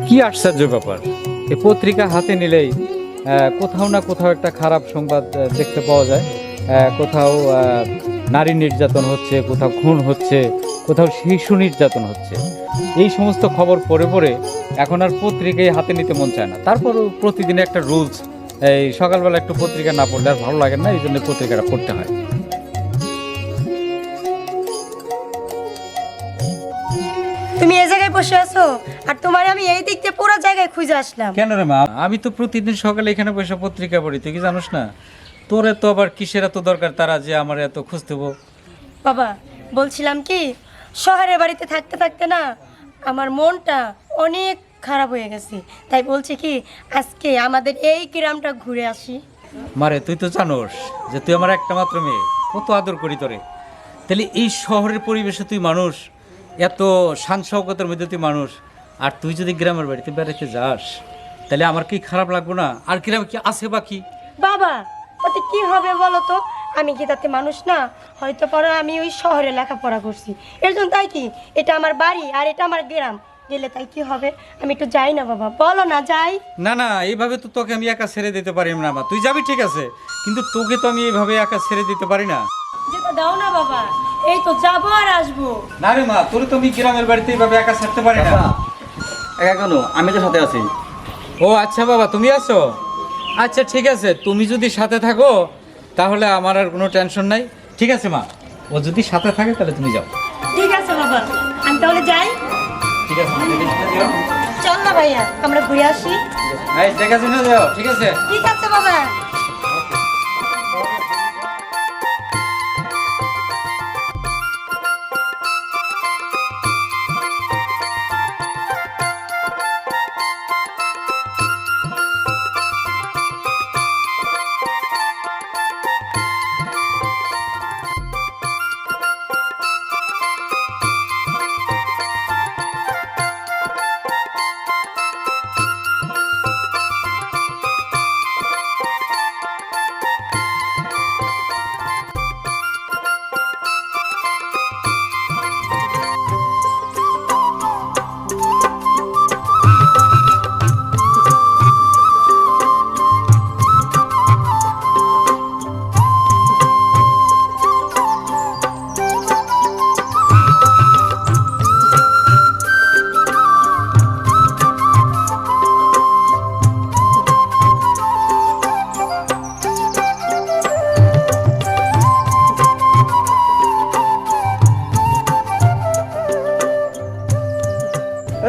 কি আশ্চর্য ব্যাপার, এই পত্রিকা হাতে নিলেই কোথাও না কোথাও একটা খারাপ সংবাদ দেখতে পাওয়া যায়। কোথাও নারী নির্যাতন হচ্ছে, কোথাও খুন হচ্ছে, কোথাও শিশু নির্যাতন হচ্ছে। এই সমস্ত খবর পড়ে পড়ে এখন আর পত্রিকায় হাতে নিতে মন চায় না। তারপরও প্রতিদিন একটা রুলস, এই সকালবেলা একটু পত্রিকা না পড়লে আর ভালো লাগে না, এই জন্য পত্রিকাটা পড়তে হয়। তুমি এই জায়গায় বসে আছো আর তোমার আমি এই দিক দিয়ে পুরো জায়গায় খুঁজে আসলাম। কেন রে মা, আমি তো প্রতিদিন সকালে এখানে বসে পত্রিকা পড়ি, তুই কি জানোস না? তোর তো আবার কিসের এত দরকার তারা যে আমার এত খুঁজতে হবো? বাবা বলছিলাম কি, শহরের বাড়িতে থাকতে থাকতে না আমার মনটা অনেক খারাপ হয়ে গেছে, তাই বলছি কি আজকে আমাদের এই গ্রামটা ঘুরে আসি। মারে, তুই তো জানোস যে তুই আমার একটা মাত্র মেয়ে, কত আদর করি তোরে। তাহলে এই শহরের পরিবেশে তুই মানুষ, এত শান শওকতের মধ্যে তুই মানুষ, আর তুই যদি গ্রামের বাড়িতে বেড়াতে যাস তাহলে আমার কি খারাপ লাগবো না? আর গ্রামে কি আছে বাকি? বাবা তাতে কি হবে বলো তো, আমি কি তাতে মানুষ না? হয়তো পরে আমি ওই শহরে লেখাপড়া করছি, এর জন্য তাই কি এটা আমার বাড়ি আর এটা আমার গ্রাম, গেলে তাই কি হবে? আমি একটু যাই না বাবা, বলো না যাই? না না, এইভাবে তো তোকে আমি একা ছেড়ে দিতে পারি না মা। তুই যাবি ঠিক আছে, কিন্তু তোকে তো আমি এইভাবে একা ছেড়ে দিতে পারি না। যেটা দাও না বাবা, এই তো যাবো আর আসবো। না রে মা, তোর তো আমি গ্রামের বাড়িতে এইভাবে একা ছাড়তে পারি না। একা কেন? আমি তো সাথে আছি। ও আচ্ছা বাবা, তুমি আছো? আচ্ছা ঠিক আছে, তুমি যদি সাথে থাকো তাহলে আমার আর কোনো টেনশন নাই। ঠিক আছে মা, ও যদি সাথে থাকে তাহলে তুমি যাও। ঠিক আছে বাবা, আমি তাহলে যাই। ঠিক আছে মা, দেখে শুনে দিও। চল না ভাইয়া আমরা ঘুরে আসি। এই দেখে শুনে যাও, ঠিক আছে? ঠিক আছে বাবা।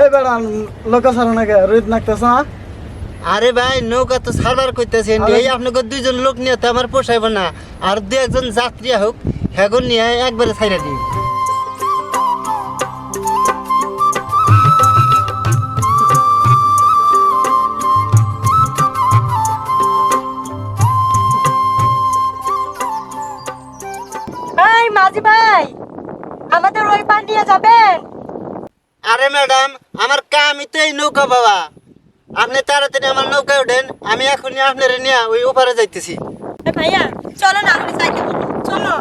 এই বেড়া লোক সারা নাকি রোদ নাকতেছ না? আরে ভাই নৌকা তো সার্ভার করতেছেন, এই আপনাকে দুইজন লোক নিয়ে তো আমার পোষাইব না, আর দু একজন যাত্রী হোক হেগন নিয়ে একবারে ছাইরা দিই। এই মাঝি ভাই, আমাদের ওই পার নিয়ে যাবেন? আরে ম্যাডাম, আমার কামই তো এই নৌকা বাবা, আপনি তাড়াতাড়ি আমার নৌকায় ওঠেন, আমি এখনই আপনারা নিয়ে ওই ওপারে যাইতেছি। ভাইয়া চলো না, আপনি যাইতে বলুন, চলো।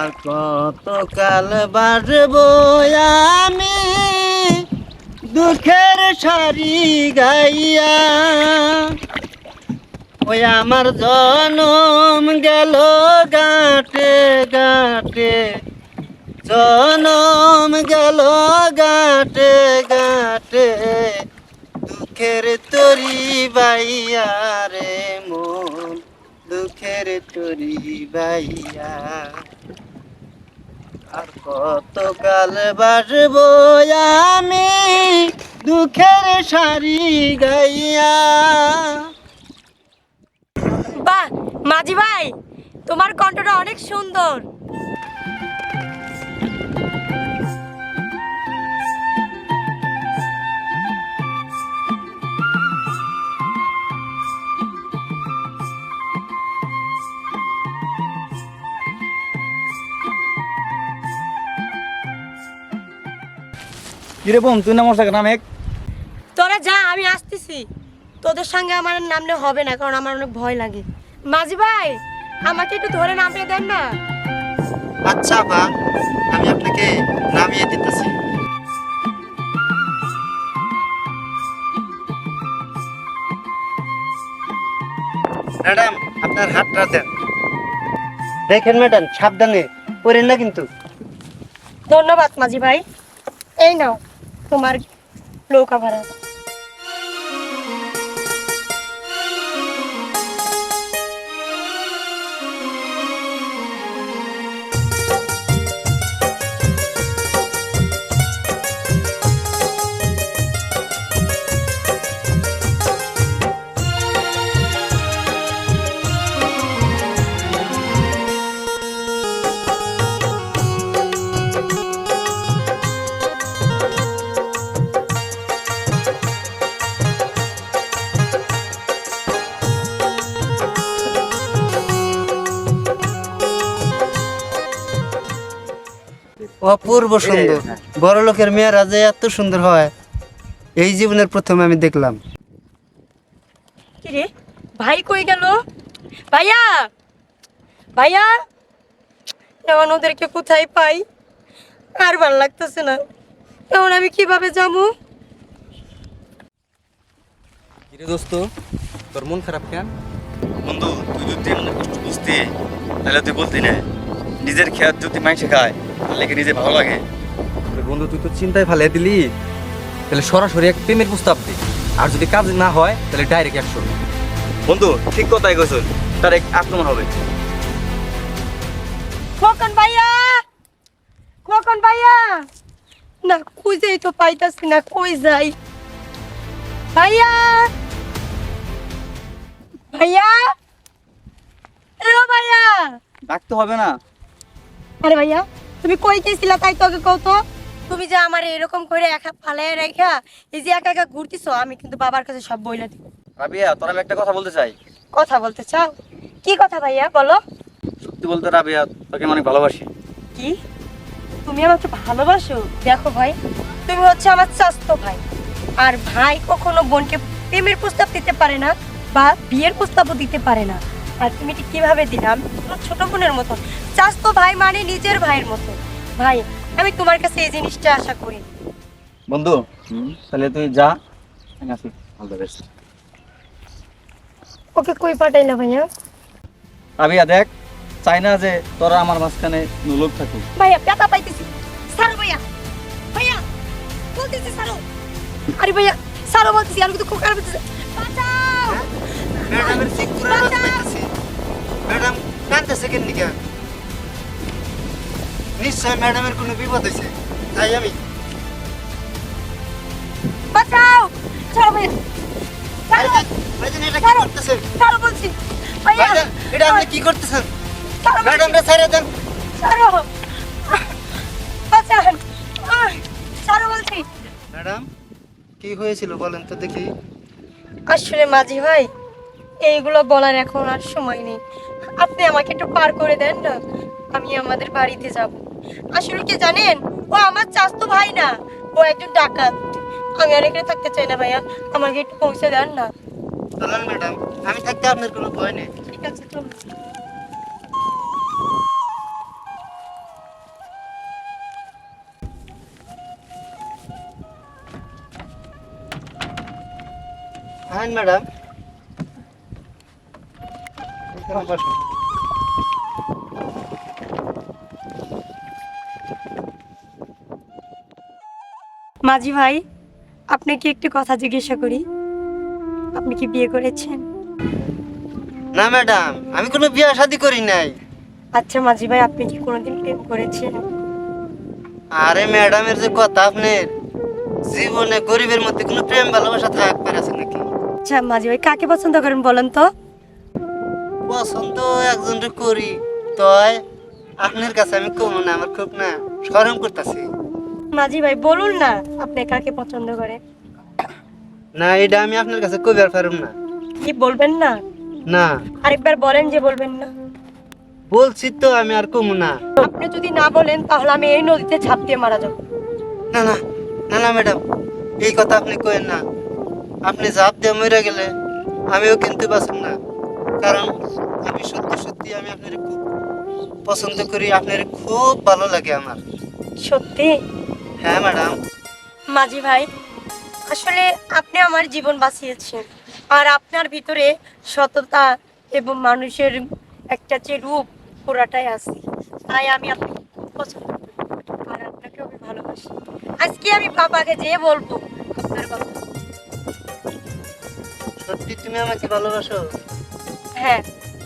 আর কত কাল বাড়বো আমি দুঃখের সারি গাইয়া, ওই আমার জনম গেল গাটে গাটে, জনম গেল গাটে গাটে, দুঃখের তরি বাইয়া রে মন, দুঃখের তরি বাইয়া। আর কত কাল বাসবো আমি দুঃখের শাড়ি গাইয়া। বাহ মাঝি ভাই, তোমার কণ্ঠটা অনেক সুন্দর। কিরে বোন, তুই না মশা নামে? তোরা যা, আমি আসতেছি। তোদের সঙ্গে আমার নামলে হবে না, কারণ আমার অনেক ভয় লাগে। মাঝি ভাই, আমাকে একটু ধরে নামিয়ে দেন না। আচ্ছা আপা, আমি আপনাকে নামিয়ে দিতেছি। ম্যাডাম, আপনার হাতটা দেন। দেখেন ম্যাডাম, সাবধানে পড়েন না কিন্তু। ধন্যবাদ মাঝি ভাই, এই নাও তোমার নৌকা ভাড়া। অপূর্ব সুন্দর। বড় লোকের মেয়েরা যে এত সুন্দর হয়, এই জীবনের প্রথম আমি দেখলাম। কিরে ভাই কই গেল? ভাইয়া, ভাইয়া, এখন ওদেরকে কোথায় পাই? আর ভালো লাগতেছে না, এখন আমি কিভাবে যাবো? কিরে দোস্ত, তোর মন খারাপ কেন? বন্ধু, তুই যদি আমাদের কষ্ট বুঝতি তাহলে তুই বলতি না। নিজের খেয়াল যদি মাইসে খায় তাহলে কি নিজে ভালো লাগে? বন্ধু, তুই তো চিন্তায় ফেলে দিলি। তাহলে সরাসরি এক প্রেমের প্রস্তাব দি, আর যদি কাজ না হয় তাহলে ডাইরেক্ট অ্যাকশন। বন্ধু ঠিক কথাই কইছ, তার এক আক্রমণ হবে। খোকন ভাইয়া, খোকন ভাইয়া, না খুঁজেই তো পাইতাছি না, কই যাই? ভাইয়া, ভাইয়া, এলো ভাইয়া। ডাকতে হবে না। আরে ভাইয়া, তুমি কই গেছিলা তাই তোকে কও তো? তুমি যে আমার এরকম করে একা ফালায় রেখা এই যে একা একা ঘুরতিছো, আমি কিন্তু বাবার কাছে সব বইলা দিব। রাবিয়া, তোর আমি একটা কথা বলতে চাই। কথা বলতে চাও? কি কথা ভাইয়া, বলো। সত্যি বলতে রাবিয়া, তোকে আমি অনেক ভালোবাসি। কি তুমি আমাকে ভালোবাসো? দেখো ভাই, তুমি হচ্ছে আমার চাচাতো ভাই, আর ভাই কখনো বোনকে প্রেমের প্রস্তাব দিতে পারে না বা বিয়ের প্রস্তাবও দিতে পারে না। আর তুমি এটা কিভাবে দিলাম? তোমার ছোট বোনের মতো। চাচাতো ভাই মানে নিজের ভাইয়ের মতো। ভাই, আমি তোমার কাছে এই জিনিসটা আশা করি। বন্ধু, তাহলে তুই যা, আমি আসি। All the best. ওকে কই পাঠাইলা ভাইয়া? রাবিয়া দেখ, চাই না যে তোরা আমার মাঝখানে লোক থাকুক। ভাইয়া ব্যথা পাইতেছি, সারো ভাইয়া, ভাইয়া বলতেছি সারো। আরে ভাইয়া সারো বলতেছি, আর কিন্তু খুব খারাপ হচ্ছে। বাঁচাও! ম্যাডামের ঠিক পুরো রাত পাইতেছি। ম্যাডাম কাঁদতেছে কেন নিকা? নিশ্চয় ম্যাডামের কোনো বিপদ হয়েছে, তাই আমি। বাঁচাও! ছাড়ো ভাইয়া, ছাড়ো, ভাইজান, এটা কি করতেছেন? ছাড়ো বলছি ভাইয়া। ভাইজান, এটা আপনি কি করতেছেন? ছাড়ো বলছি, ম্যাডামরা ছেড়ে দেন। ছাড়ো, বাঁচান, ছাড়ো বলছি। ম্যাডাম, কি হয়েছিল বলেন তো দেখি। আসলে মাঝি ভাই, এইগুলো বলার এখন আর সময় নেই। আপনি আমাকে একটু পার করে দেন না, আমি আমাদের বাড়িতে যাব। আসলে কি জানেন, ও আমার চাচাতো ভাই না, ও একজন ডাকাত। আমি আর এখানে থাকতে চাই না ভাইয়া, আমাকে একটু পৌঁছে দেন না। চলেন ম্যাডাম, আমি থাকতে আপনার কোনো ভয় নেই। ঠিক আছে, চলুন। হ্যাঁ ম্যাডাম, বসুন। মাঝি ভাই, আপনি কি একটু কথা জিজ্ঞাসা করি? আপনি কি বিয়ে করেছেন? না ম্যাডাম, আমি কোনো বিয়ে শাদী করি নাই। আচ্ছা মাঝি ভাই, আপনি কি কোনোদিন প্রেম করেছেন? আরে ম্যাডামের যে কথা আপনার, জীবনে গরিবের মধ্যে কোনো প্রেম ভালোবাসা থাকবে আছে নাকি? আচ্ছা মাঝি ভাই কাকে পছন্দ করেন বলেন তো? পছন্দ একজনকে করি, তয় আপনার কাছে আমি কম না, আমার খুব না শরম করতেছি। মাঝি ভাই বলুন না আপনি কাকে পছন্দ করেন। না, এটা আমি আপনার কাছে কবে আর পারুম না। কি বলবেন না? না, আরেকবার বলেন যে বলবেন না। বলছি তো আমি আর কম না। আপনি যদি না বলেন তাহলে আমি এই নদীতে ঝাঁপ দিয়ে মারা যাব। না না না না ম্যাডাম, এই কথা আপনি কইেন না। আপনি জাপ দিয়ে মরে গেলে আমিও কিন্তু বাঁচব না, কারণ আমি সত্যি সত্যি আমি আপনার খুব পছন্দ করি, আপনার খুব ভালো লাগে আমার। সত্যি? হ্যাঁ ম্যাডাম। মাঝি ভাই আসলে আপনি আমার জীবন বাঁচিয়েছেন, আর আপনার ভিতরে সততা এবং মানুষের একটা যে রূপ পুরাটাই আছে, তাই আমি আপনাকে খুব পছন্দ করি আর আপনাকে আমি ভালোবাসি। আজকে আমি বাবাকে যেয়ে বলবো আপনার কথা। সত্যি তুমি আমাকে ভালোবাসো? হ্যাঁ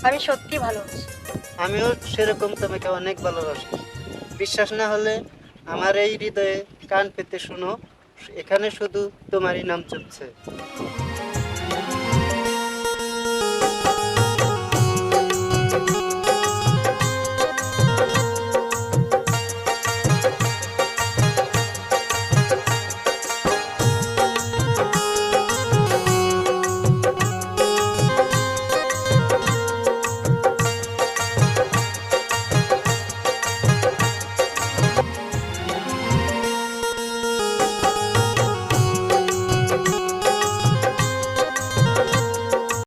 আমি সত্যি ভালোবাসি। আমিও সেরকম তোমাকে অনেক ভালোবাসি। বিশ্বাস না হলে আমার এই হৃদয়ে কান পেতে শোনো, এখানে শুধু তোমারই নাম চলছে।